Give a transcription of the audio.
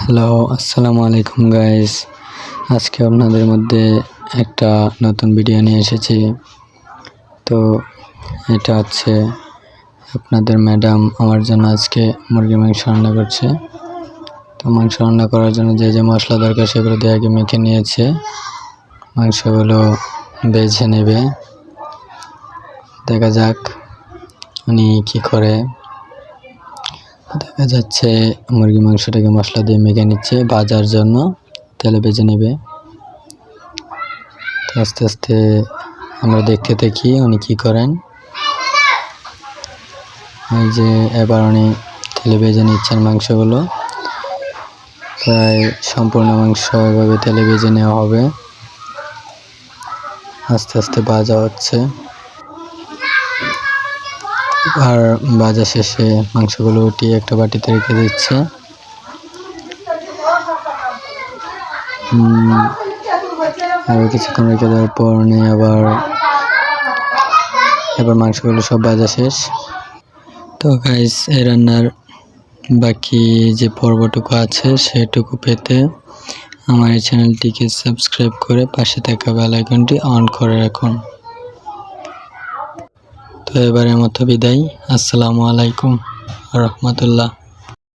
Hello, আসসালামু আলাইকুম guys. আজকে আপনাদের মধ্যে একটা নতুন ভিডিও নিয়ে এসেছি। তো এটা হচ্ছে আপনাদের ম্যাডাম আমার জন্য আজকে মুরগি মাংস রান্না করছে। তো মাংস রান্না করার জন্য যে যে মশলা দরকার সেগুলো দিয়ে আগে মেখে নিয়েছে। মাংসগুলো বেছে নেবে। দেখা যাক উনি কি করে। দেখা যাচ্ছে মুরগি মাংসটাকে মশলা দিয়ে মেখে নিচ্ছে ভাজার জন্য, তেলে ভেজে নেবে। তো আস্তে আস্তে আমরা দেখতে থাকি উনি কি করেন। এই যে এবার উনি তেলে ভেজে নিচ্ছেন মাংসগুলো। প্রায় সম্পূর্ণ মাংস এভাবে তেলে ভেজে নেওয়া হবে। আস্তে আস্তে ভাজা হচ্ছে। আর ভাজা শেষে মাংসগুলো উঠিয়ে একটা বাটিতে রেখে দিচ্ছে। আর কিছুক্ষণ রেখে দেওয়ার পর নিয়ে এবার মাংসগুলো সব ভাজা শেষ। তো গাইস, এই রান্নার বাকি যে পর্বটুকু আছে সেটুকু পেতে আমার এই চ্যানেলটিকে সাবস্ক্রাইব করে পাশে থাকা বেল আইকনটি অন করে রাখুন। তো এবারের মতো বিদায়। আসসালামু আলাইকুম ওয়া রাহমাতুল্লাহ।